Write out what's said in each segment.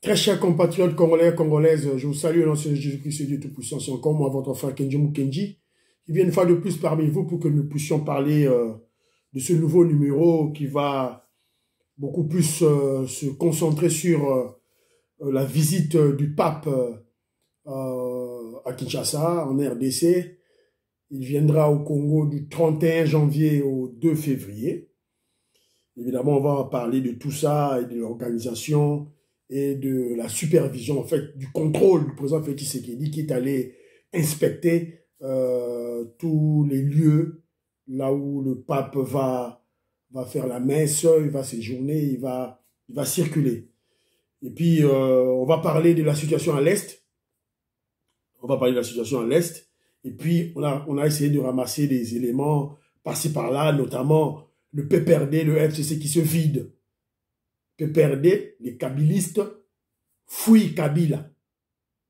Très chers compatriotes congolais et congolaises, je vous salue au nom de Jésus-Christ, Dieu Tout-Puissant. C'est encore moi, votre frère Kenji Mukenji, qui vient une fois de plus parmi vous pour que nous puissions parler de ce nouveau numéro qui va beaucoup plus se concentrer sur la visite du pape à Kinshasa, en RDC. Il viendra au Congo du 31 janvier au 2 février. Évidemment, on va parler de tout ça et de l'organisation et de la supervision, en fait, du contrôle du président Félix Tshisekedi qui est allé inspecter tous les lieux là où le pape va faire la messe, il va séjourner, il va circuler. Et puis, on va parler de la situation à l'Est. On va parler de la situation à l'Est. Et puis, on a essayé de ramasser des éléments par-ci par-là, notamment le PPRD, le FCC qui se vide. PPRD, les kabylistes, fouillent Kabila.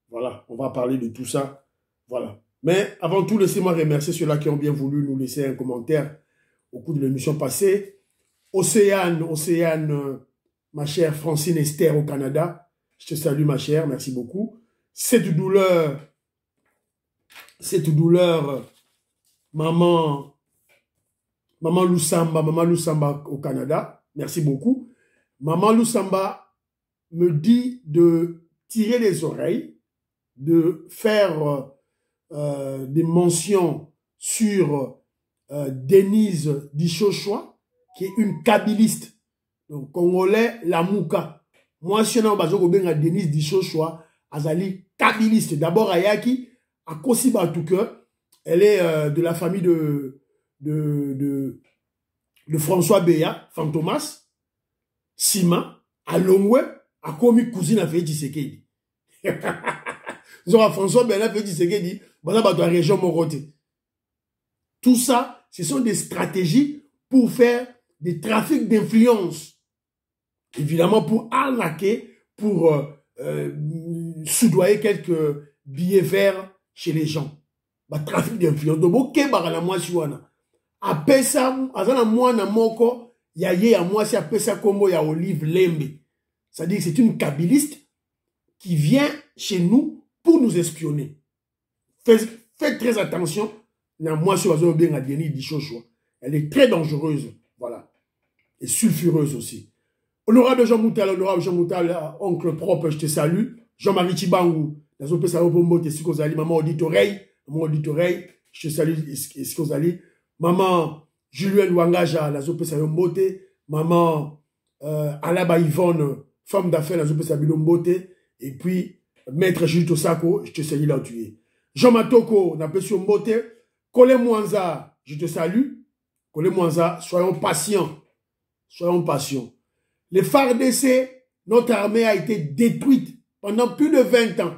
Voilà, on va parler de tout ça. Voilà. Mais avant tout, laissez-moi remercier ceux-là qui ont bien voulu nous laisser un commentaire au cours de l'émission passée. Océane, ma chère Francine Esther au Canada. Je te salue, ma chère, merci beaucoup. Cette douleur, maman Lusamba au Canada, merci beaucoup. Maman Lusamba me dit de tirer les oreilles, de faire des mentions sur Denise Dichochoa, qui est une kabyliste, donc congolais Lamouka. Moi, si on a Denise Dichochoa, azali kabyliste. D'abord, Ayaki, à Kosiba Touke, elle est de la famille de François Beya, Fantomas, Sima, à Longwe, à Komi cousine à Félix Tshisekedi. François Beya Félix Tshisekedi, dans la région Moroté. Tout ça, ce sont des stratégies pour faire des trafics d'influence. Évidemment, pour arnaquer, pour soudoyer quelques billets verts chez les gens. Bah, trafic d'influence. Donc, ok, bah, la moi, apesa azana mwana moko ya ye ya mwasi apesa kombo ya Olive Lembe. C'est-à-dire que c'est une kabyliste qui vient chez nous pour nous espionner. Faites très attention. Na mwasi wazo benga Denise Dichochoa. Elle est très dangereuse, voilà. Et sulfureuse aussi. Honorable Jean Moutal, oncle propre, je te salue. Jean-Marie Chibangu, nazo pesa opombo te sikozali, maman auditoreille, je te salue sikozali. Maman Julienne Wangaja, la zope sa yombote. Maman Alaba Yvonne, femme d'affaires, la zope sa bilombote. Et puis, maître Jules Tosako, je te salue là où tu es. Jean Matoko, n'a pas yombote. Kole Mwanza, je te salue. Kole Mwanza, soyons patients. Soyons patients. Les FARDC, notre armée a été détruite pendant plus de 20 ans.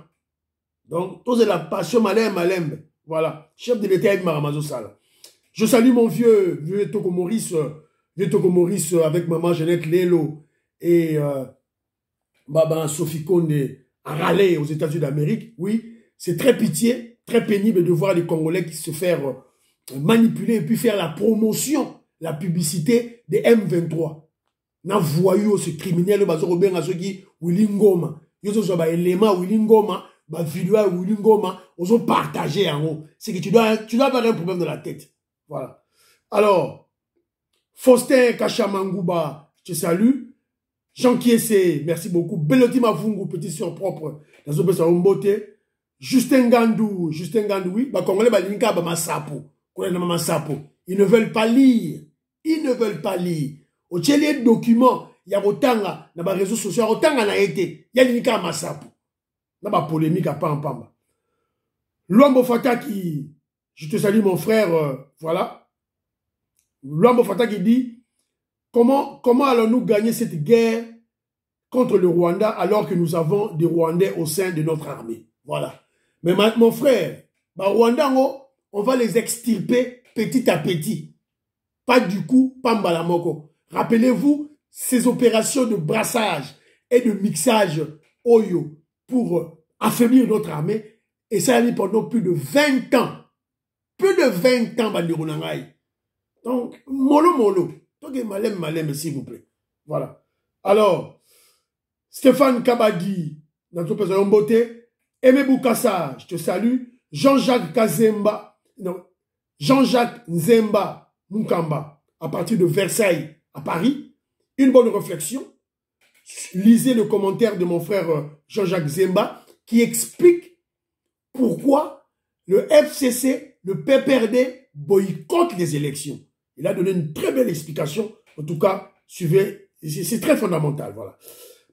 Donc, tout c'est la passion Malembe. Voilà. Chef de l'État de Maramazo Sala. Je salue mon vieux Toko Maurice avec maman Jeannette Lelo et Baba Sophie Konde à Raleigh aux États-Unis d'Amérique. Oui, c'est très pitié, très pénible de voir les Congolais qui se faire manipuler et puis faire la promotion, la publicité des M23. Na voyou ce criminel bazo robin à ceux qui Willingoma. Ils ont ba élément Willingoma, ba vidéo Willingoma, ils ont partagé en haut. C'est que tu dois avoir un problème dans la tête. Voilà. Alors, Faustin Kachamangouba, je te salue. Jean Kiese, merci beaucoup. Beloti Mavungu, petit sœur propre, dans un sa beauté. Justin Gandou, oui. Bah, Congolais, bah, l'inka, bah, Massapo. Ils ne veulent pas lire. Au tchélier de documents, il y a autant, dans les réseaux sociaux, autant en a été. Il y a l'inka Massapo. Dans la polémique à Pampamba. Luambo Fataki, je te salue mon frère, voilà. Luambo Fata qui dit, comment allons-nous gagner cette guerre contre le Rwanda alors que nous avons des Rwandais au sein de notre armée? Voilà. Mais mon frère, bah, Rwanda, on va les extirper petit à petit. Pas du coup, Pambalamoko. Rappelez-vous ces opérations de brassage et de mixage Oyo pour affaiblir notre armée. Et ça a mis pendant plus de 20 ans. Plus de 20 ans, Bandironangaï. Donc, mollo. Donc, malem, s'il vous plaît. Voilà. Alors, Stéphane Kabadi, notre président Mbote. Aimé Boukassa, je te salue. Jean-Jacques Kazemba, non, Jean-Jacques Nzemba Mukamba, à partir de Versailles à Paris. Une bonne réflexion. Lisez le commentaire de mon frère Jean-Jacques Zemba qui explique pourquoi le FCC, le PPRD boycotte les élections. Il a donné une très belle explication. En tout cas, suivez, c'est très fondamental. Voilà.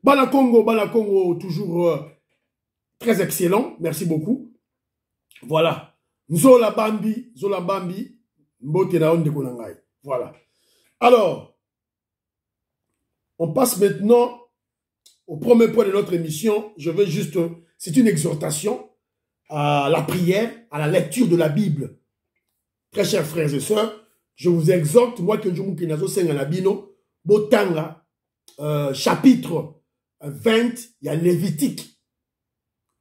Bala Congo, toujours très excellent. Merci beaucoup. Voilà. Zola Bambi, Mbote na onde konangai. Voilà. Alors, on passe maintenant au premier point de notre émission. Je vais juste, c'est une exhortation à la prière, à la lecture de la Bible. Très chers frères et sœurs, je vous exhorte, moi que je vous kinazo senganabino, Botanga, chapitre 20, il y a Lévitique.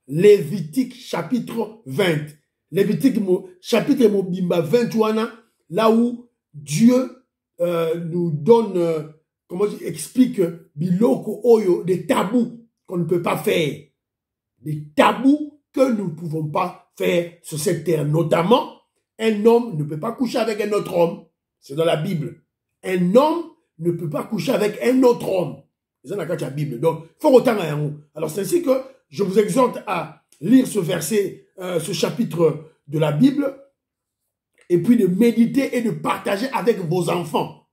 Lévitique chapitre 20. Lévitique chapitre Mobimba 21, là où Dieu nous donne, comment je explique, biloko oyo, des tabous qu'on ne peut pas faire. Des tabous que nous ne pouvons pas faire sur cette terre. Notamment, un homme ne peut pas coucher avec un autre homme. C'est dans la Bible. Un homme ne peut pas coucher avec un autre homme. C'est dans la Bible. Donc, il faut autant à un. Alors, c'est ainsi que je vous exhorte à lire ce verset, ce chapitre de la Bible, et puis de méditer et de partager avec vos enfants.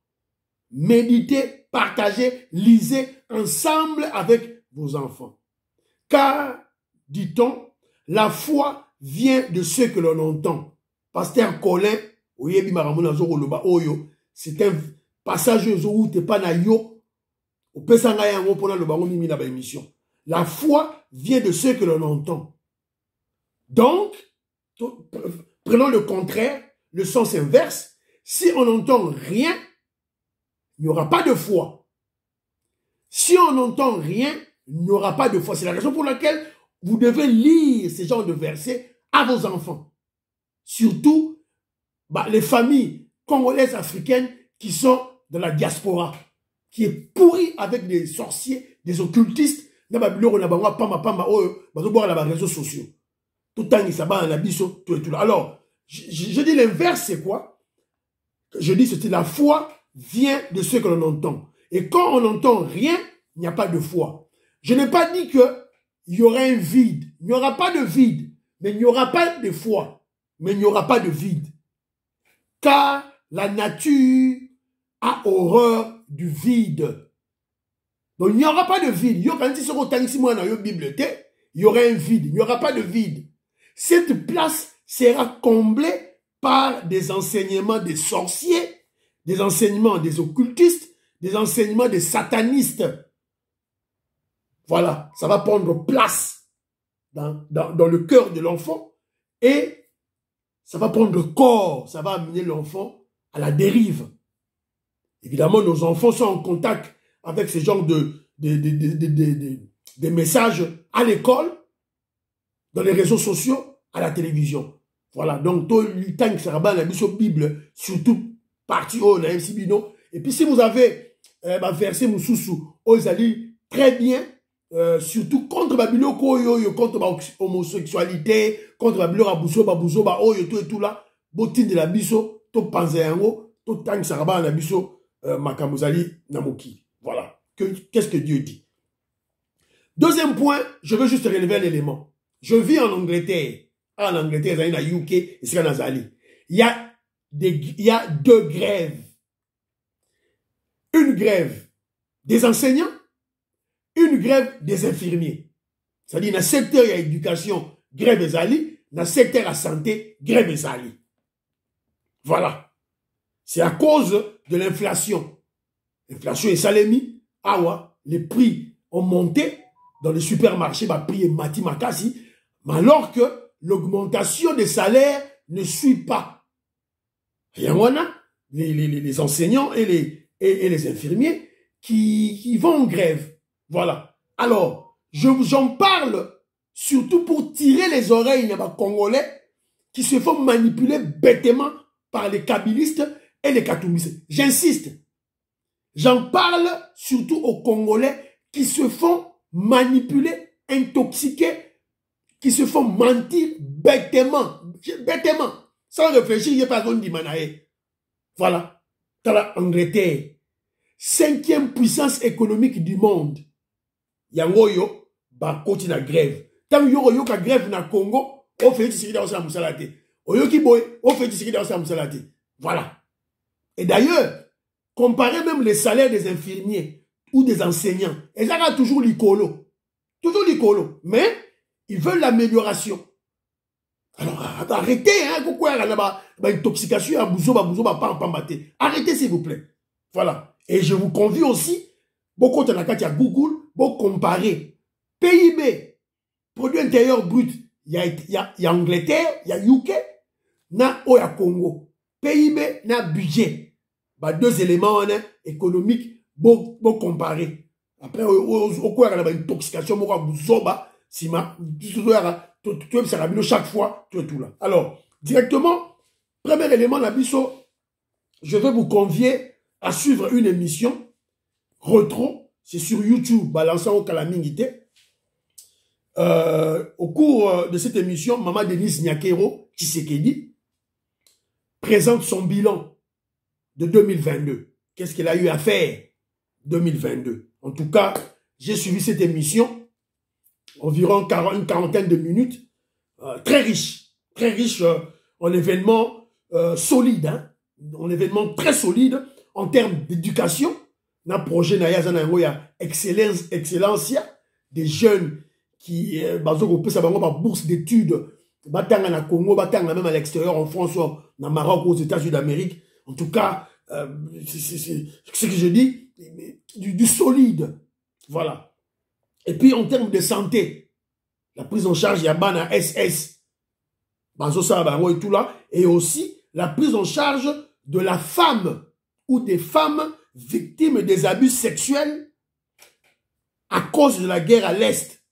Méditez, partagez, lisez ensemble avec vos enfants. Car, dit-on, la foi vient de ce que l'on entend. Pasteur Colin, c'est un passage où tu n'es pas na yo. La foi vient de ce que l'on entend. Donc, prenons le contraire, le sens inverse. Si on n'entend rien, il n'y aura pas de foi. Si on n'entend rien, il n'y aura pas de foi. C'est la raison pour laquelle vous devez lire ce genre de versets à vos enfants. Surtout, les familles congolaises africaines qui sont dans la diaspora, qui est pourrie avec des sorciers, des occultistes. Réseaux sociaux. Tout le temps, il s'abat dans la biso, tout et tout. Alors, je dis l'inverse, c'est quoi? Je dis, c'est la foi vient de ce que l'on entend. Et quand on n'entend rien, il n'y a pas de foi. Je n'ai pas dit qu'il y aurait un vide. Il n'y aura pas de vide. Mais il n'y aura pas de foi. Mais il n'y aura pas de vide. Car la nature a horreur du vide. Donc il n'y aura pas de vide. Il y aura un vide. Il n'y aura pas de vide. Cette place sera comblée par des enseignements des sorciers, des enseignements des occultistes, des enseignements des satanistes. Voilà, ça va prendre place dans le cœur de l'enfant et ça va prendre corps, ça va amener l'enfant à la dérive. Évidemment, nos enfants sont en contact avec ce genre de messages à l'école, dans les réseaux sociaux, à la télévision. Voilà, donc, tout le temps que ça va la Bible, surtout partie au Bino. Et puis, si vous avez verset Moussoussou, Ozali, très bien, surtout contre Babiloko, contre l'homosexualité, contre Babiloko, Babouzo, Oyo, tout et tout là, bottine de la biso, tout panzéango, tout temps que ça va la biso, Makamuzali, Namoki. Voilà. Qu'est-ce que Dieu dit? Deuxième point, je veux juste relever un élément. Je vis en Angleterre. En Angleterre, il y a UK et c'est en Azali. Il y a deux grèves. Une grève des enseignants, une grève des infirmiers. C'est-à-dire, dans le secteur de l'éducation, grève des Ali, dans le secteur de la santé, grève des Ali. Voilà. C'est à cause de l'inflation. L'inflation est salémi. Awa, les prix ont monté dans les supermarchés, prix est mati makasi, mais alors que l'augmentation des salaires ne suit pas. Il y a les enseignants et les infirmiers qui vont en grève. Voilà. Alors, j'en parle surtout pour tirer les oreilles des Congolais qui se font manipuler bêtement par les kabylistes et les katoumistes. J'insiste. J'en parle surtout aux Congolais qui se font manipulés, intoxiqués, qui se font mentir bêtement, sans réfléchir, il n'y a pas besoin d'y manaer. Voilà. Dans l'Angleterre, 5e puissance économique du monde. Yangoyo, bah, continue la grève. Tant que yo ka grève na Congo, on fait ce qui dans sa moussalate. Oyo ki boy, on fait ce qui dans sa moussalate. Voilà. Et d'ailleurs, comparez même les salaires des infirmiers ou des enseignants. Et ça a toujours l'icolo. Toujours l'icolo. Mais, ils veulent l'amélioration. Alors, arrêtez, hein, pourquoi il y a une intoxication, arrêtez, s'il vous plaît. Voilà. Et je vous convie aussi, beaucoup de la Google, pour comparer PIB, produit intérieur brut, il y a Angleterre, il y a UK, na Oya Congo. PIB, na budget. Bah, 2 éléments économiques, pour comparer. Après, au quoi il y a une intoxication, chaque fois, tout est tout là. Alors, directement, premier élément, je vais vous convier à suivre une émission, Retro, c'est sur YouTube, balançant au Calamingité. Au cours de cette émission, Maman Denise Nyakero, Tshisekedi, présente son bilan de 2022. Qu'est-ce qu'elle a eu à faire 2022? En tout cas, j'ai suivi cette émission, environ une quarantaine de minutes, très riche en événements solides, hein, en événements très solides en termes d'éducation. Dans le projet il y a excellence, des jeunes qui ont bourse d'études, batanga na Congo, batanga même à l'extérieur, en France, au Maroc, aux États-Unis d'Amérique. En tout cas, c'est ce que je dis, du solide. Voilà. Et puis en termes de santé, la prise en charge, il y a Bana SS, et tout là, et aussi la prise en charge de la femme ou des femmes victimes des abus sexuels à cause de la guerre à l'Est,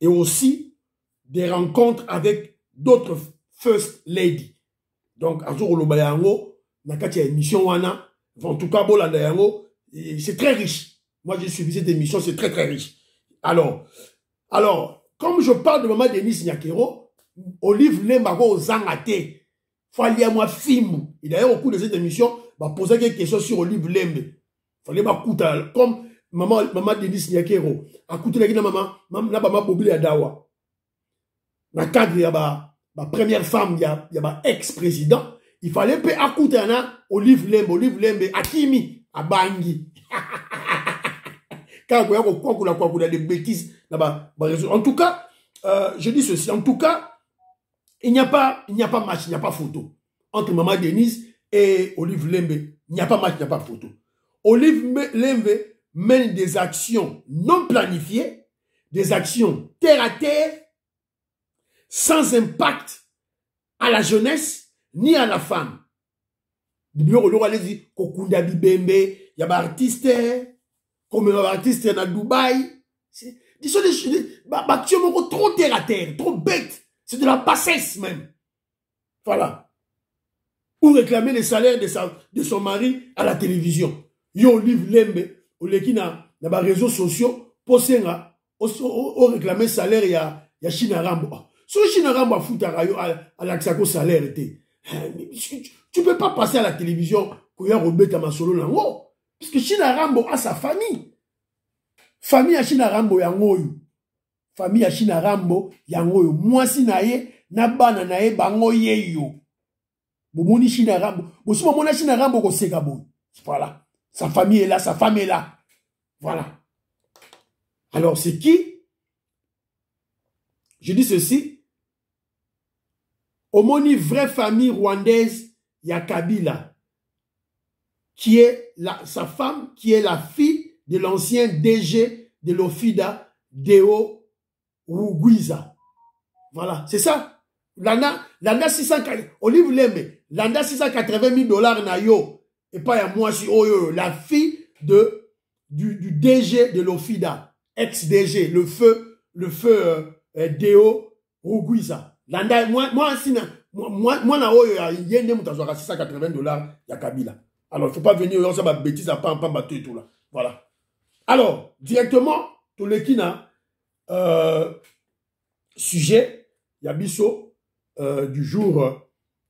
et aussi des rencontres avec d'autres first lady. Donc, à jour le bayango, nakati émission wana, en tout cas bola dayango, c'est très riche. Moi j'ai suivi cette émission, c'est très très riche. Alors, comme je parle de Maman Denise Nyakero, Olive Lembago Zangate, fallait à moi film. Et d'ailleurs au cours de cette émission, bah poser quelques questions sur Olive Lembe. Fallait m'écouter comme Maman Denise Nyakero. Écoutez la maman, na ba bobile adawa. Na cadre ya ba première femme ya ba ex-président, il fallait peu écouter na Olive Lembe Akimi Abangi. Quand on a des bêtises en tout cas, je dis ceci, en tout cas, il n'y a pas match, il n'y a pas photo. Entre Maman Denise et Olive Lembe, il n'y a pas match, il n'y a pas photo. Olive Lembe mène des actions non planifiées, des actions terre à terre, sans impact à la jeunesse, ni à la femme. Il y a des artistes, comme les artistes à Dubaï. Ils sont des trop terre à terre, trop bêtes. C'est de la bassesse même. Voilà. Ou réclamer les salaires de son mari à la télévision. Yo Olive Lembe, ou les qui na réseaux sociaux, posenga, ou réclamer salaire ya China Rambo. Si China Rambo a foutu à l'accès salaire, tu peux pas passer à la télévision pour y remettre ma solo là. Parce que China Rambo a sa famille. Famille à China Rambo yangoyo. Famille à China Rambo yangoyo. Moi si naye, na bana naye bango yeyo. Bomoni China Rambo. Bosi momona China Rambo ko seka boy. Voilà. Sa famille est là, sa femme est là. Voilà. Alors c'est qui? Je dis ceci. Omoni vraie famille rwandaise, ya Kabila, qui est sa femme, qui est la fille de l'ancien DG de l'Ofida, Deo Rugwiza. Voilà, c'est ça. Landa 680, Olive Lembe, Landa 680 000 $ na yo, et pas à moi si oh la fille du DG de l'Ofida, ex-DG, le feu Deo Rugwiza. Landa, moi na oyo yende mutazwaka 680 $ ya Kabila. Alors, il ne faut pas venir, ça va bêtise à pas et tout là. Voilà. Alors, directement, Tolekina, sujet, Yabiso, du jour,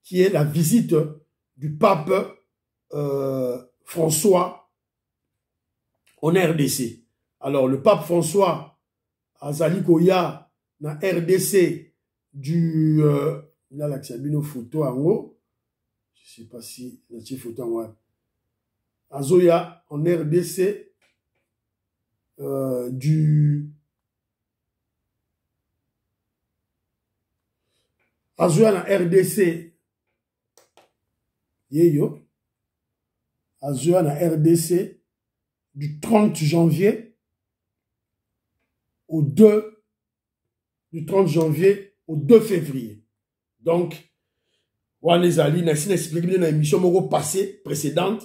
qui est la visite du pape François en RDC. Alors, le pape François Azali Koya, na RDC du... là, là, il y a une photo en haut. Je ne sais pas si il y a une photo en haut. Azoya en RDC du... Azoya na RDC Yeyo. Azoya na RDC du 30 janvier au 2 février. Donc, Wanezali, Nassi n'a expliqué dans l'émission passée, précédente.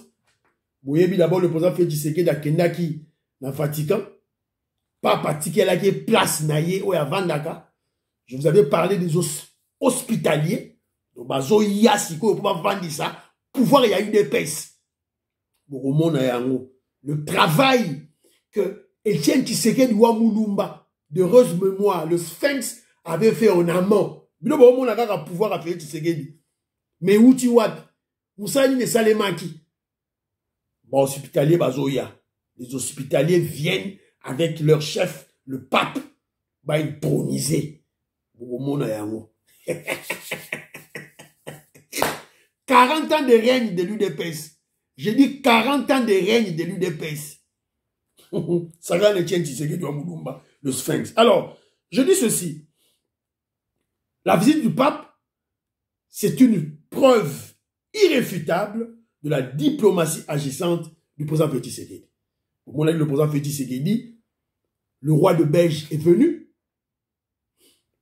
Vous voyez d'abord le président Félix Tshisekedi Kendaki dans le Vatican. Pas particulier qui est place naïe ou à Vandaka. Je vous avais parlé des hospitaliers. Donc, bazo yasiko pour pas vendre ça. Pouvoir il y a eu des pèses. Le travail que Etienne Tshisekedi Ouamulumba, d'heureuse mémoire, le Sphinx avait fait en amont. Mais on a un pouvoir à faire Tshisekedi. Mais où tu vois, Moussani ne Salemaki. Bon, hospitalier Bazoya. Les hospitaliers viennent avec leur chef, le pape, bah, intronisé. 40 ans de règne de l'UDPS. J'ai dit 40 ans de règne de l'UDPS. Ça va le tien Tshisekedi Ouamulumba, le Sphinx. Alors, je dis ceci. La visite du pape, c'est une preuve irréfutable de la diplomatie agissante du président Félix Tshisekedi. Au moment où le président Félix Tshisekedi, le roi de Belge est venu.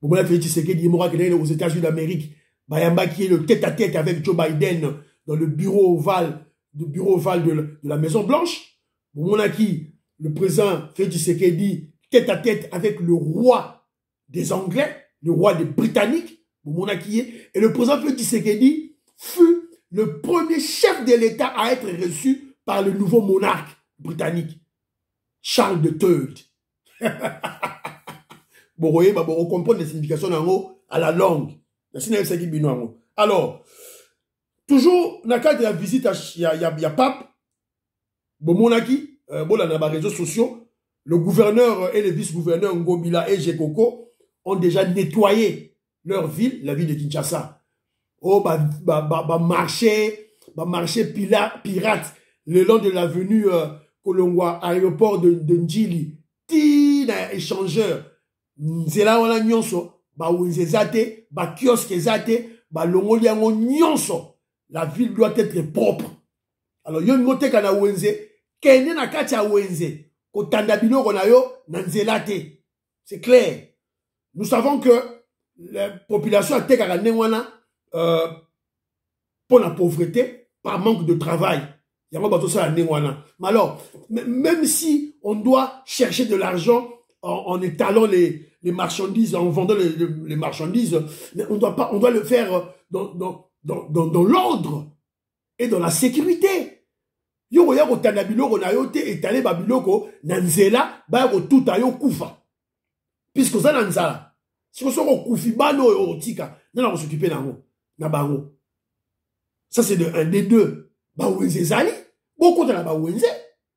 Au moment où Félix Tshisekedi est aux États-Unis d'Amérique, Bayamba qui est le tête-à-tête avec Joe Biden dans le bureau ovale de la Maison Blanche. Au moment où le président Félix Tshisekedi tête-à-tête avec le roi des Anglais, le roi des Britanniques, et le président Félix Tshisekedi fut le premier chef de l'État à être reçu par le nouveau monarque britannique, Charles II. Bon, on comprend les significations en haut à la langue. Alors, toujours, dans le cadre de la visite, il y a pape, bon, dans les réseaux sociaux, le gouverneur et le vice-gouverneur Ngobila et Jekoko ont déjà nettoyé leur ville, la ville de Kinshasa. Oh, marché pirate le long de l'avenue Kolongwa, aéroport de Ndjili. Tina échangeur. Nzela wana nyonso, wenze zate, kiosque zate, longoli yango nyonso. La ville doit être propre. Alors, yon ngote kana wenze, kende na kati ya wenze, kotanda biloko na yo, na nzela te. C'est clair. Nous savons que la population a été pour la pauvreté, par manque de travail. Mais alors, même si on doit chercher de l'argent en étalant les marchandises, en vendant les marchandises, mais on doit le faire dans l'ordre et dans la sécurité. Puisque ça n'a pas. Si vous avez un bano otika, nous s'occuper na bango. Ça c'est un des deux. Bawenze zali, beaucoup de la bawenze,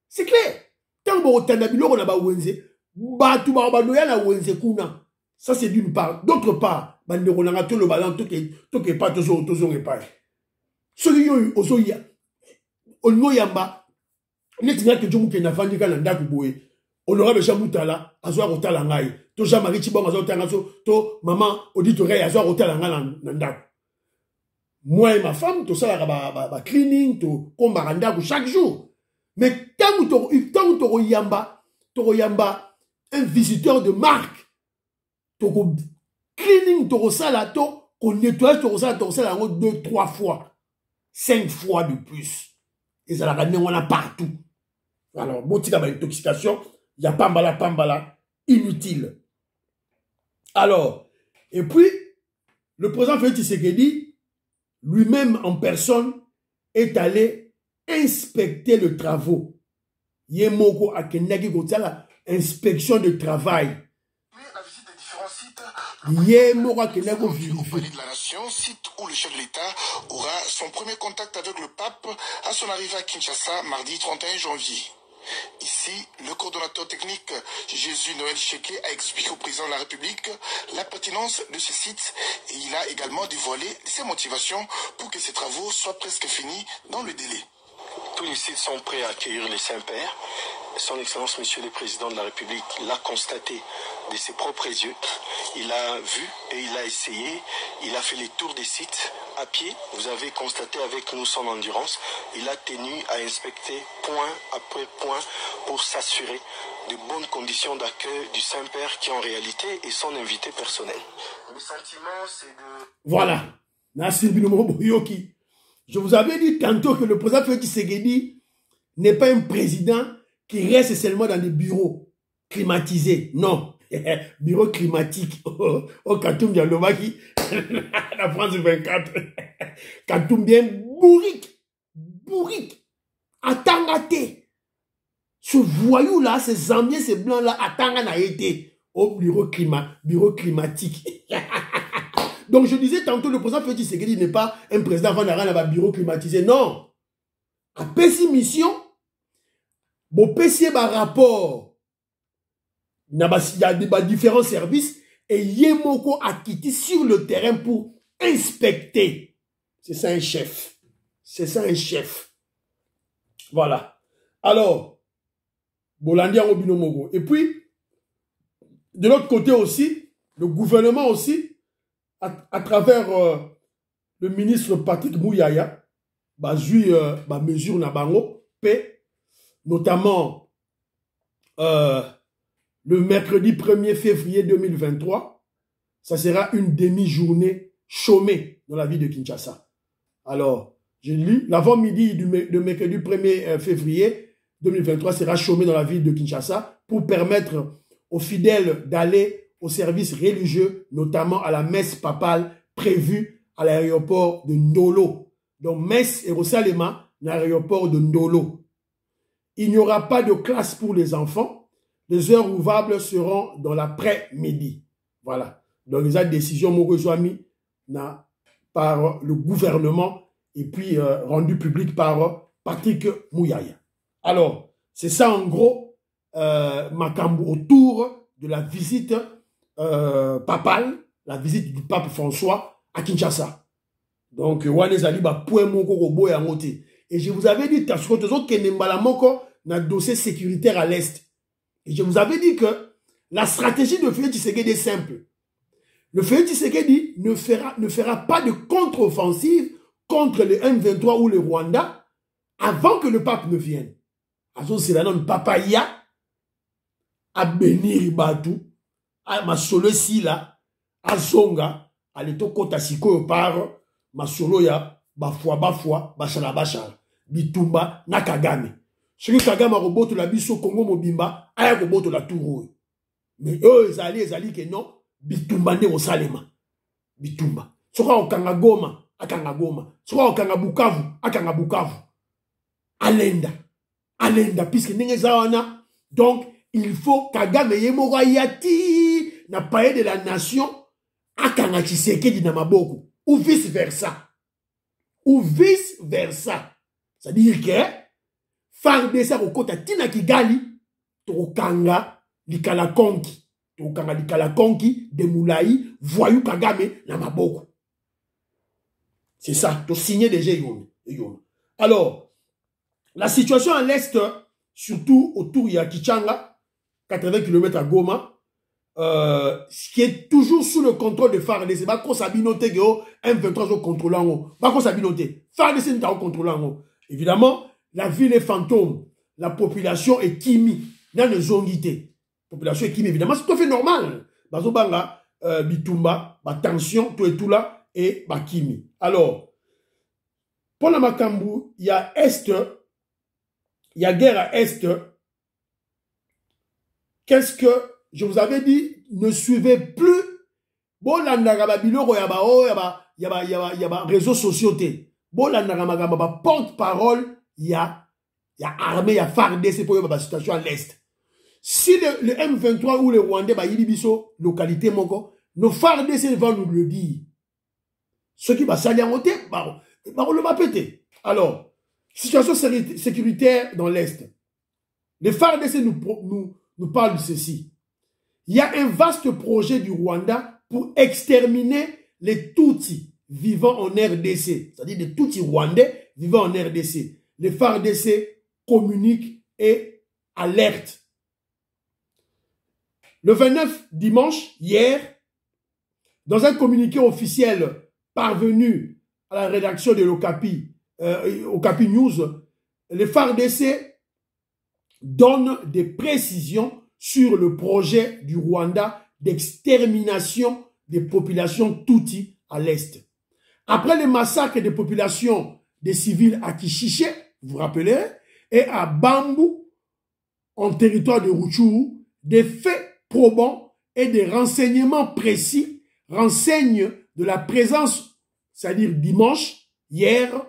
c'est clair. Tant que vous avez biloko na bawenze, batu banoya na wenze kuna. Ça c'est d'une part. D'autre part, bandeko na tout le ballon tout que pas toujours pas. Celui ozo ya onno yamba netinga ke jomu ke na fandika na ndaku boye. Honorable Chamutala, azoa rotala ngai. To Jean-Marie Chibong azoa tangaso, to maman auditoria azoa rotala ngai nandaku. Moi et ma femme, tout ça ba cleaning, to komba ndaku chaque jour. Mais tant to yamba, un visiteur de marque, to cleaning, to sala, to nettoyage, to sala 2, 3 fois, 5 fois de plus. Et ça la ramène on a partout. Alors, bon, il y a une intoxication. Il y a pambala, inutile. Alors, et puis, le président Félix Tshisekedi, lui-même en personne, est allé inspecter le travaux. Yemoko Akendaki Gotala, inspection de travail. La visite des différents sites. Au palais de la Nation, site où le chef de l'État aura son premier contact avec le pape à son arrivée à Kinshasa mardi 31 janvier. Ici, le coordonnateur technique Jésus Noël Cheke a expliqué au président de la République la pertinence de ce site et il a également dévoilé ses motivations pour que ces travaux soient presque finis dans le délai. Tous les sites sont prêts à accueillir les Saints-Pères. Son Excellence, Monsieur le Président de la République, l'a constaté de ses propres yeux. Il a vu et il a essayé. Il a fait les tours des sites à pied. Vous avez constaté avec nous son endurance. Il a tenu à inspecter point après point pour s'assurer de bonnes conditions d'accueil du Saint-Père qui en réalité est son invité personnel. Le sentiment, c'est de... Voilà. Je vous avais dit tantôt que le président Félix Tshisekedi n'est pas un président qui reste seulement dans des bureaux climatisés. Non. Bureau climatique. Au Katoum Dialobaki, la France 24. Katoum bien bourrique. Bourrique. Atangate. Ce voyou-là, ces Zambiens, ces blancs-là, Atanga n'a été au bureau climatique. Donc je disais tantôt, le président Félix Tshisekedi n'est pas un président avant d'avoir un bureau climatisé. Non. À Pessi mission, bon Pessi ba rapport, il y a différents services et Yemoko a quitté sur le terrain pour inspecter. C'est ça un chef. C'est ça un chef. Voilà. Alors, Bolandia Robino Mogo. Et puis, de l'autre côté aussi, le gouvernement aussi, à travers le ministre Patrick Mouyaya, mesure na bango, notamment le mercredi 1er février 2023, ça sera une demi-journée chômée dans la ville de Kinshasa. Alors, j'ai lu, l'avant-midi de mercredi 1er février 2023 sera chômé dans la ville de Kinshasa pour permettre aux fidèles d'aller aux services religieux, notamment à la messe papale prévue à l'aéroport de Ndolo. Donc, messe Yerusalema, l'aéroport de Ndolo. Il n'y aura pas de classe pour les enfants. Les heures ouvrables seront dans l'après-midi. Voilà. Donc, les décisions Mogozoami par le gouvernement et puis rendu public par Patrick Mouyaya. Alors, c'est ça en gros, Makambo autour de la visite papale, la visite du pape François à Kinshasa. Donc, et je vous avais dit, na dossier sécuritaire à l'Est. Et je vous avais dit que la stratégie de Félix Tshisekedi est simple. Le Félix Tshisekedi ne fera pas de contre-offensive contre le M23 ou le Rwanda avant que le pape ne vienne. Alors, c'est la non papaya à bénir Batou, à ma solo si là, à Zonga, à l'éto kota siko par ma solo ya, bafwa, bachala, bitumba, na Kagame. Ce que Kagame a roboto la biso Congo Mobimba, a roboto la touro. Mais eux, ils allaient que non, bitumba ne au salema. Bitumba. Soka okanga Goma, akanga Goma. Soka okanga Bukavu, akanga Bukavu. Alenda, puisque n'est zawana. Donc, il faut Kagame yemora yati na paye de la nation akanga Tshisekedi na maboko. Ou vice versa. C'est-à-dire que FARDC okota tina Kigali tokanga likala konki. Tokanga likala konki de Moulaï voyou Kagame na maboko. C'est ça, to signer déjà yon. Alors, la situation à l'Est, surtout autour de Kichanga, 80 km à Goma, qui est toujours sous le contrôle de FARDC. C'est pas qu'on s'abinote que M23 est contrôlant. Pas qu'on s'abinote. FARDC n'est pas contrôlant. Évidemment, la ville est fantôme. La population est kimi. Dans les zongités. La population est kimi. Évidemment, c'est tout à fait normal. Bazobanga, Bitumba, tension, tout et tout là, et kimi. Alors, pour la Makambu, il y a Est, il y a guerre à Est. Qu'est-ce que je vous avais dit? Ne suivez plus. Bon, la Nagababilo, il y a réseaux sociaux. Bon, la Nagababa porte-parole, il y a armée, il y a FARDC pour la situation à l'Est. Si le M23 ou le Rwandais va y localité moko, nos FARDC vont nous le dire. Ceux qui vont s'allier en côté, on le va péter. Alors, situation sécuritaire dans l'Est. Les FARDC nous parlent de ceci. Il y a un vaste projet du Rwanda pour exterminer les Tutsis vivant en RDC. C'est-à-dire les Tutsis rwandais vivant en RDC. Les FARDC communiquent et alertent. Le 29 dimanche, hier, dans un communiqué officiel parvenu à la rédaction de l'Okapi, Okapi News, les FARDC donnent des précisions sur le projet du Rwanda d'extermination des populations Tutsi à l'Est. Après les massacres des populations des civils à Kishiché, vous vous rappelez, et à Bambu, en territoire de Rutshuru, des faits probants et des renseignements précis renseignent de la présence, c'est-à-dire dimanche, hier,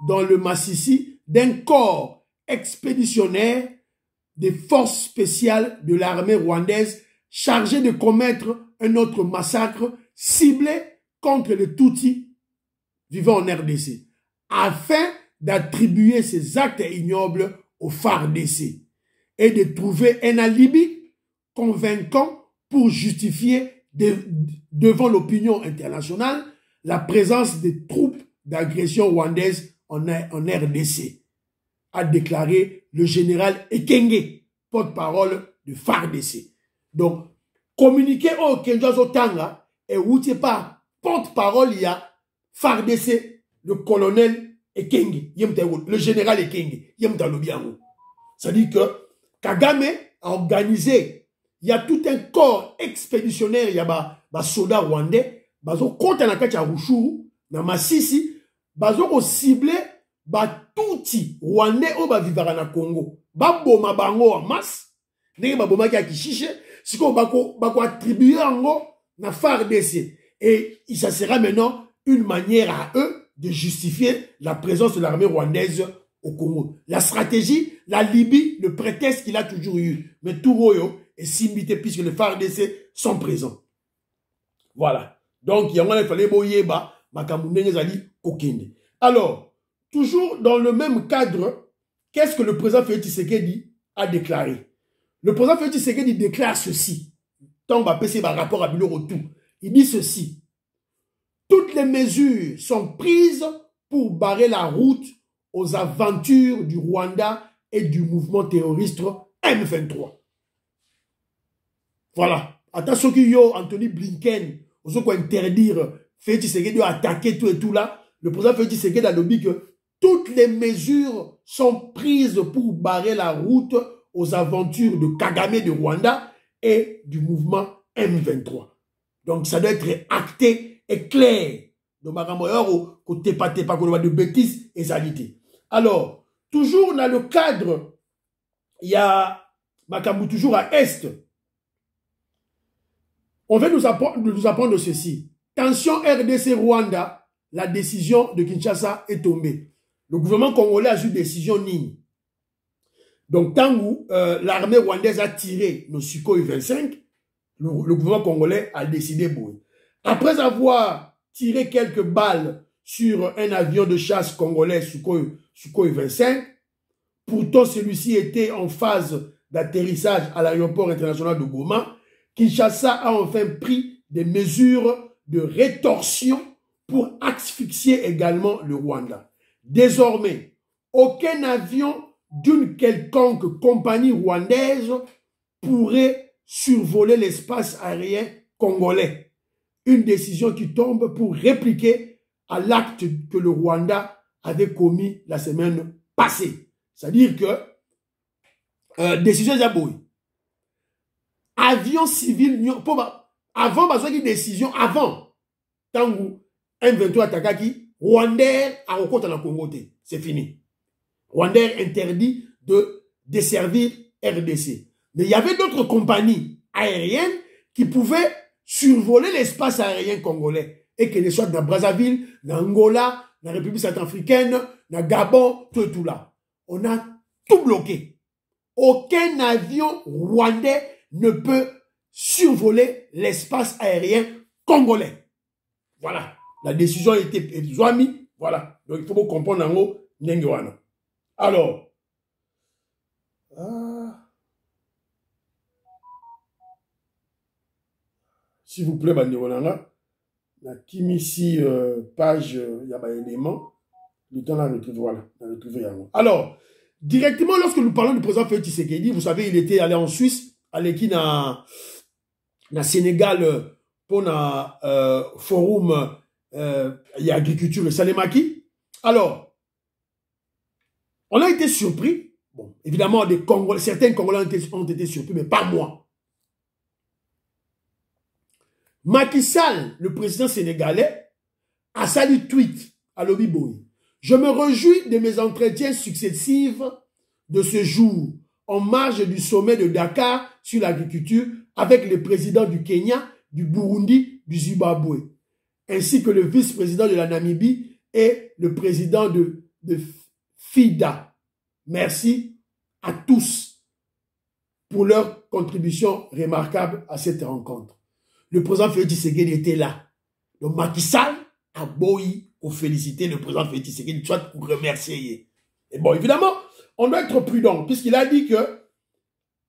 dans le Massissi, d'un corps expéditionnaire des forces spéciales de l'armée rwandaise chargé de commettre un autre massacre ciblé contre les Tutsis vivant en RDC, afin d'attribuer ces actes ignobles aux FARDC et de trouver un alibi convaincant pour justifier devant l'opinion internationale la présence des troupes d'agression rwandaise en RDC, a déclaré le général Ekenge, porte-parole de FARDC. Donc, communiqué au Kenjazo Tanga et outil pas porte-parole, il y a FARDC, le colonel Ekenge, le général Ekenge, c'est-à-dire que Kagame a organisé. Il y a tout un corps expéditionnaire, il y a des soldats rwandais, bazo contre na kati ya Rutshuru, na Masisi, bazo ko ciblé ba Tutsi rwandais o ba vivara na Congo. Ba boma bango en masse, ndenge ba boma ki ya Kishiché, siko bako attribuer ango na FARDC. Et ça sera maintenant une manière à eux de justifier la présence de l'armée rwandaise au Congo. La stratégie, la Libye, le prétexte qu'il a toujours eu. Mais tout royo est simité puisque les FARDC sont présents. Voilà. Donc, il y a fallait boyeba, makamundenge zali kokende. Alors, toujours dans le même cadre, qu'est-ce que le président Félix Tshisekedi a déclaré? Le président Félix Tshisekedi déclare ceci. Tant on va passer par rapport à Bilo Retour. Il dit ceci. Toutes les mesures sont prises pour barrer la route aux aventures du Rwanda et du mouvement terroriste M23. Voilà. Attention qu'il y a Anthony Blinken, on peut interdire Félix Tshisekedi attaquer tout et tout là. Le président Félix Tshisekedi a dit que toutes les mesures sont prises pour barrer la route aux aventures de Kagame de Rwanda et du mouvement M23. Donc ça doit être acté et clair. Donc côté pas de bêtises et saletés. Alors, toujours dans le cadre, il y a Makambu toujours à Est. On veut nous apprendre ceci. Tension RDC-Rwanda, la décision de Kinshasa est tombée. Le gouvernement congolais a eu décision Nini. Donc, tant où l'armée rwandaise a tiré nos Sukhoi 25, le gouvernement congolais a décidé bouger. Après avoir tiré quelques balles sur un avion de chasse congolais Sukhoi 25, pourtant celui-ci était en phase d'atterrissage à l'aéroport international de Goma, Kinshasa a enfin pris des mesures de rétorsion pour asphyxier également le Rwanda. Désormais, aucun avion d'une quelconque compagnie rwandaise pourrait survoler l'espace aérien congolais. Une décision qui tombe pour répliquer à l'acte que le Rwanda avait commis la semaine passée. C'est-à-dire que décision Zaboui. Avion civil, avant, décision, avant, tant que M23 Takaki, Rwandais a recompte en Congo. C'est fini. Rwandais interdit de desservir RDC. Mais il y avait d'autres compagnies aériennes qui pouvaient survoler l'espace aérien congolais. Et que les soit dans Brazzaville, dans Angola, dans la République centrafricaine, dans Gabon, tout là. On a tout bloqué. aucun avion rwandais ne peut survoler l'espace aérien congolais. Voilà. La décision a été Zouami. Voilà. Donc il faut comprendre en haut Nengewana. Alors, s'il vous plaît, Banderonanga, la Kimisi page, il y a un élément. Le temps la retrouver, voilà. Alors, directement, lorsque nous parlons du président Félix Tshisekedi, vous savez, il était allé en Suisse, allé qui na Sénégal pour un forum il y a agriculture et Salemaki. Alors, on a été surpris. Bon, évidemment, certains Congolais ont été surpris, mais pas moi. Macky Sall, le président sénégalais, a sali tweet à Lobby Boy. Je me réjouis de mes entretiens successifs de ce jour, en marge du sommet de Dakar sur l'agriculture, avec les présidents du Kenya, du Burundi, du Zimbabwe, ainsi que le vice-président de la Namibie et le président de FIDA. Merci à tous pour leur contribution remarquable à cette rencontre. Le président Félix Tshisekedi était là. Donc Macky Sall a beau pour féliciter le président Félix Tshisekedi, soit pour remercier. Et bon, évidemment, on doit être prudent, puisqu'il a dit que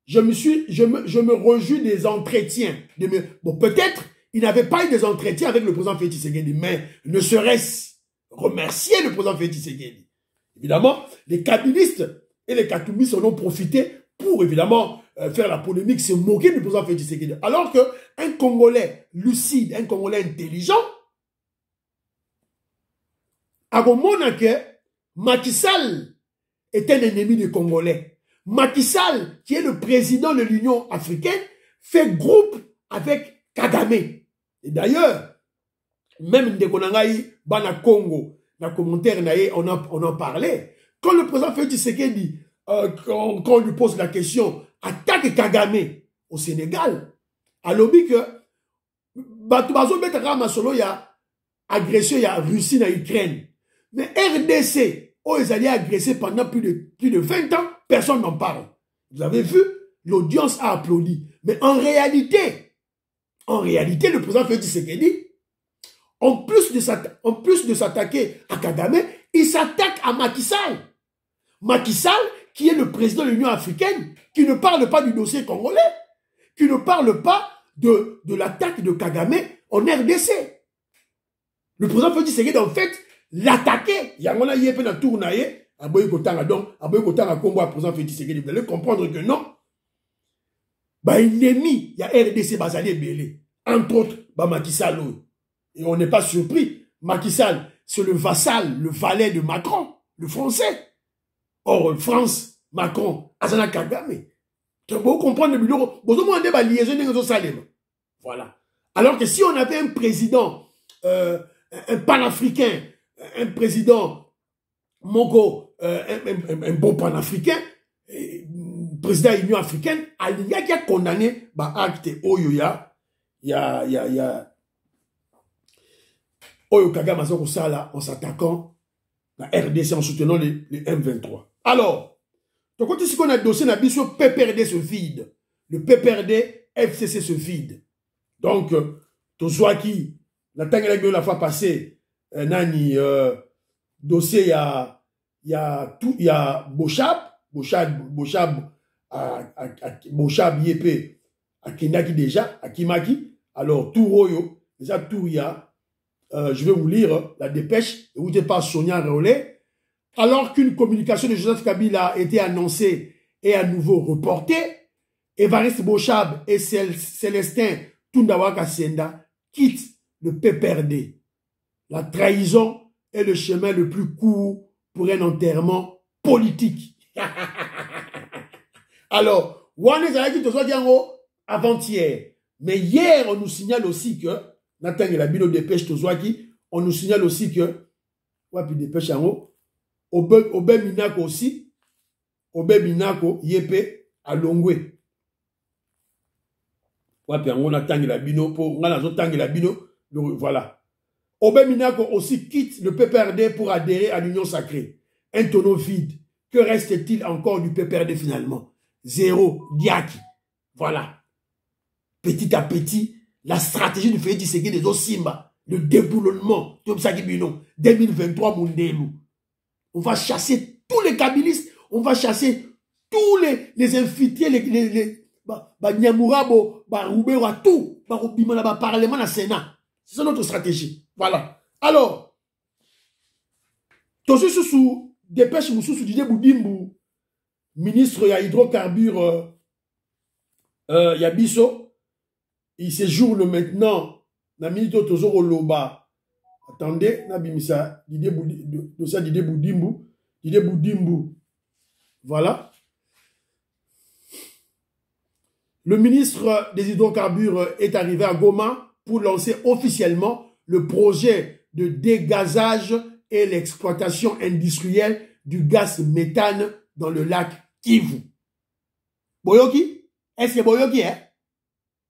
je me réjouis des entretiens. Bon, peut-être, il n'avait pas eu des entretiens avec le président Félix Tshisekedi, mais ne serait-ce remercier le président Félix Tshisekedi. Évidemment, les kabylistes et les katoumistes en ont profité pour, évidemment, faire la polémique, se moquer du président Félix Tshisekedi. Alors qu'un Congolais lucide, un Congolais intelligent, a compris que Macky Sall est un ennemi des Congolais. Macky Sall, qui est le président de l'Union africaine, fait groupe avec Kagame. Et d'ailleurs, même de Konangaï, Bana Congo, dans le commentaire, on en parlait. Quand le président Félix Tshisekedi, quand on lui pose la question, attaque Kagame au Sénégal, a lobby que Batubazo Betarama Solo, il y a agression, il y a Russie dans l'Ukraine. Mais RDC, où ils allaient agresser pendant plus de 20 ans, personne n'en parle. Vous avez vu, l'audience a applaudi. Mais en réalité, le président Félix Tshisekedi, en plus de s'attaquer à Kagame, il s'attaque à Macky Sall. Macky Sall, qui est le président de l'Union africaine, qui ne parle pas du dossier congolais, qui ne parle pas de l'attaque de Kagame en RDC. Le président Félix Tshisekedi, en fait, l'attaquer. Il y a un yépe dans tournaye, à Boyokotanga, donc, à Boyokotanga, Combo, à président Félix Tshisekedi. Vous allez comprendre que non. Bah, ennemi, il y a RDC Bazali Belé. Entre autres, bah, Macky Sall. Et on n'est pas surpris. Macky Sall, c'est le vassal, le valet de Macron, le français. Or, France, Macron, Azana Kagame. Tu peux comprendre le bureau. Vous demandez la liaison de Salem. Voilà. Alors que si on avait un président, un panafricain, un président Mongo, un bon panafricain, président de l'Union africaine, il y a condamné bah, acte Oyoya, il y a Oyo Kagame en s'attaquant à RDC en soutenant les M23. Alors, donc quand on a un dossier, le PPRD se vide. Le PPRD FCC se vide. Donc, tout soit qui, la fois passée, nani dossier il y a Bochab Yépé à Kenaki déjà à Kimaki. Alors tout Royo déjà tout il y a je vais vous lire la dépêche où était par Sonia Réolé. Alors qu'une communication de Joseph Kabila a été annoncée et à nouveau reportée, Évariste Bochab et Célestin Tundawaka Senda quittent le PPRD. La trahison est le chemin le plus court pour un enterrement politique. Alors, avant-hier, mais hier, on nous signale aussi que, Nathan et la bino dépêche Tozwaki, on nous signale aussi que, wapi dépêche en haut, Obe Minako aussi, Obe Minako, Yépé, à Longwe. Wapi en haut, Nathan et la bino, pour, la bino, voilà. Obe Minako aussi quitte le PPRD pour adhérer à l'Union sacrée. Un tonneau vide. Que reste-t-il encore du PPRD finalement? zéro, Diaki. Voilà. Petit à petit, la stratégie du Félix Tshisekedi des Simba, le déboulonnement, 2023, Mundelu. On va chasser tous les kabylistes, on va chasser tous les infiltrés, les Nyamurabo, Roubero, tout, Parlement, le Sénat. C'est ça notre stratégie. Voilà. Alors, tous sous dépêche sous Didier Boudimbu, ministre ya hydrocarbures Yabiso, il séjourne maintenant dans le ministre Tozoro Loba. Attendez, Nabimisa, Didier Boudimbu. Voilà. Le ministre des hydrocarbures est arrivé à Goma pour lancer officiellement le projet de dégazage et l'exploitation industrielle du gaz méthane dans le lac Kivu. Boyoki? Est-ce que Boyoki, hein?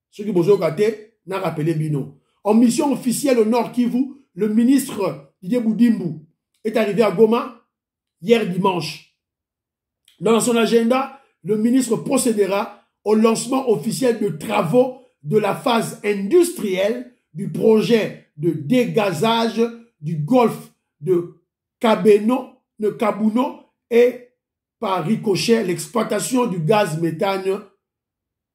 Ceux qui Boyoki n'a rappelé Bino. En mission officielle au Nord Kivu, le ministre Didier Boudimbu est arrivé à Goma hier dimanche. Dans son agenda, le ministre procédera au lancement officiel de travaux de la phase industrielle du projet de dégazage du golfe de Kabuno et par ricochet l'exploitation du gaz méthane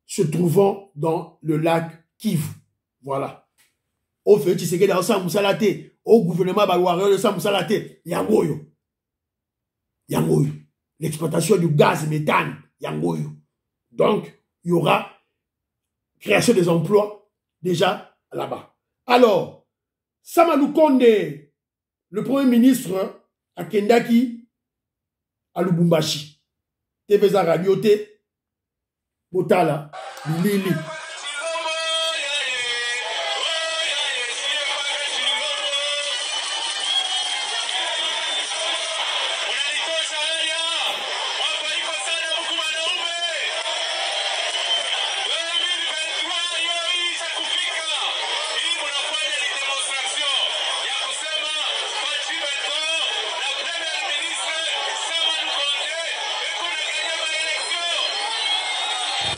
se trouvant dans le lac Kivu. Voilà. Au fait, tu sais que dans ça, Moussalate, au gouvernement Balouareo de ça, Moussalate, Yangoyo. L'exploitation du gaz méthane, Yangoyo. Donc, il y aura création des emplois déjà là-bas. Alors, Samalou Konde, le premier ministre à Kendaki, à Lubumbashi, TVza Radioté, Botala, Lili.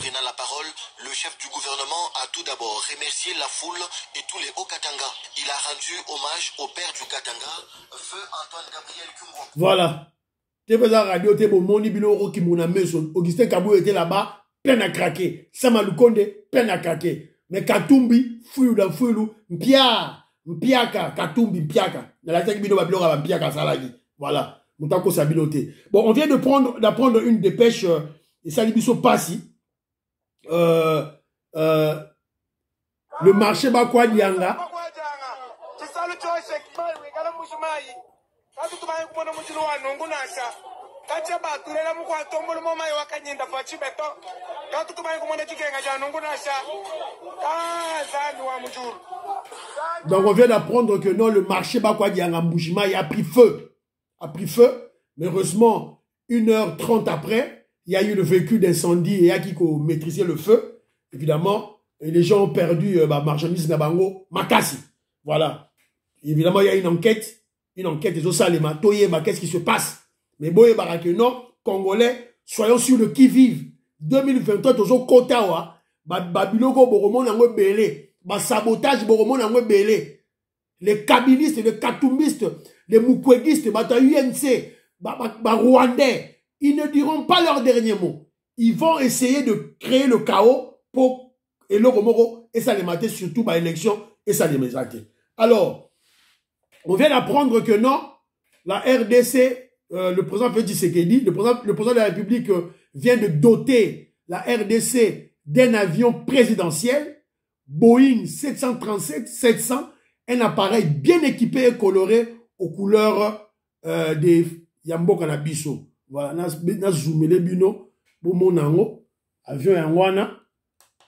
Prenant la parole, le chef du gouvernement a tout d'abord remercié la foule et tous les Hauts-Katanga. Il a rendu hommage au père du Katanga, feu Antoine Gabriel Kumbo. Voilà. TVza Radio, Moni Biloro Kimuna Meso, Augustin Kabou était là-bas, peine à craquer. Samalou Konde, peine à craquer. Mais Katumbi, Fouilou, Mpiaka, Katumbi, Mpiaka. Dans la tête Bino Babilora, Mpiaka Salagi. Voilà. Moutako Sabiloté. Bon, on vient d'apprendre une dépêche, et Salibiso Passi. Le marché Bakwa Dianga. Donc on vient d'apprendre que non, le marché Bakwa Dianga Mbujimayi a pris feu. Mais heureusement, 1h30 après, il y a eu le véhicule d'incendie et il y a qui maîtrisait le feu. Évidemment, et les gens ont perdu marchandise Nabango, Makasi. Voilà. Évidemment, il y a une enquête des Osalema, Toyeba, qu'est-ce qui se passe? Mais Boye Barakeno, Congolais, soyons sur le qui-vive. 2023, toujours Kotawa, Babiloko, Boromon, Nango Belé, sabotage, Boromon, Nango Belé. Les kabylistes, les katumbistes, les mukwéguistes, UNC, Rwandais, ils ne diront pas leur dernier mot. Ils vont essayer de créer le chaos pour et le Romoro et ça les mater, surtout par l'élection et ça les mater. Alors, on vient d'apprendre que non, la RDC, le président Félix Tshisekedi, le président de la République vient de doter la RDC d'un avion présidentiel, Boeing 737-700, un appareil bien équipé et coloré aux couleurs des Yambo Kanabiso. Voilà, na zoomé les bino, pour mon ango, avion yangoana,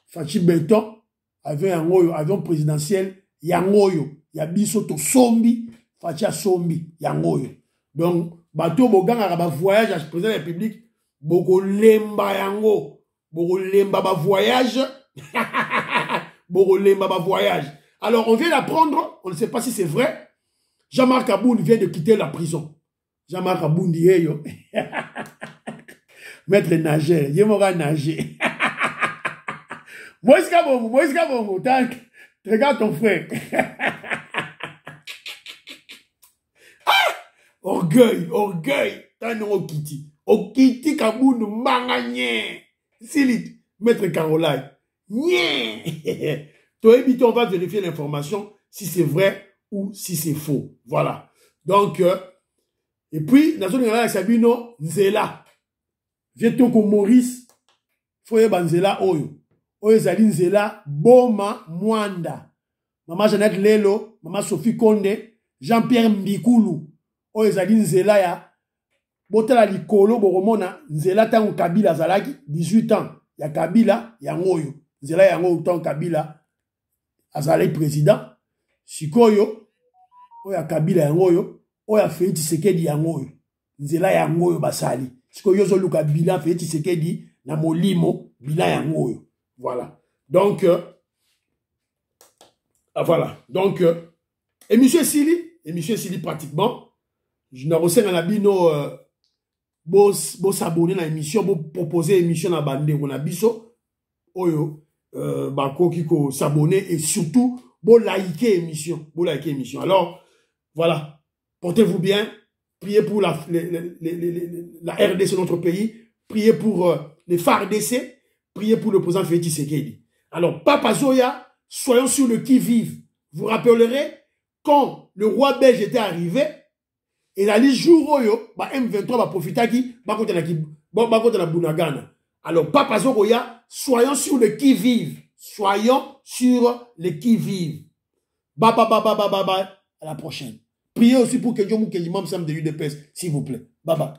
fachi béton, avion présidentiel, yangoyo, yabiso to sombi, fachi sombi, yangoyo. Donc, bateau bogang a voyage à président de la République, boko lemba yango, boko lemba ba voyage, boko lemba ba voyage. Alors, on vient d'apprendre, on ne sait pas si c'est vrai, Jean-Marc Aboun vient de quitter la prison. Jean-Marc Aboun dit, yo. Maître nageur, il m'aura nager. Moïse Kabongo, regarde ton frère. Orgueil. T'as non Okiti Kaboun Manganye. Silit, Maître Caroline. Nye. Toi, on va vérifier l'information si c'est vrai ou si c'est faux. Voilà. Donc, et puis, dans le Sabino, Nzela. Vietoko Maurice, Foye Banzela Oyo. Oyo Zali Nzela, Boma Mwanda. Maman Jeannette Lelo, Maman Sophie Konde, Jean-Pierre Mbikoulou. Oyo Zali Nzela ya. Botala Likolo, Boromona, Nzela Tango Kabila Zalaki, 18 ans. Ya Kabila, ya Ngoyo. Nzela ya Ngoyo, Tango Kabila, Azalaki président. Sikoyo, Oya Kabila ya Ngoyo, Oya Félix Tshisekedi ya Ngoyo. Nzela ya Ngoyo basali. Sikoyo Yozo Luka Bila, Félix Tshisekedi, na Molimo, Bila ya Ngoyo. Voilà. Donc, voilà. Donc, émission Sili pratiquement. Je n'ai reçu un abino, s'abonner à l'émission, proposer l'émission à bande, on a biso, oyo, bako kiko s'abonner et surtout, liker l'émission. Alors, voilà. Portez-vous bien. Priez pour la RDC, notre pays. Priez pour les FARDC. Priez pour le président Félix Tshisekedi. Alors, Papa Zoya, soyons sur le qui-vive. Vous rappellerez, quand le roi belge était arrivé, et dans les jours où M23 va profiter qui va contre la Bunagana. Alors, Papa Zoya, soyons sur le qui-vive. Soyons sur le qui-vive. Bye. À la prochaine. Priez aussi pour que Dieu m'aime de l'UDPS, s'il vous plaît. Bye.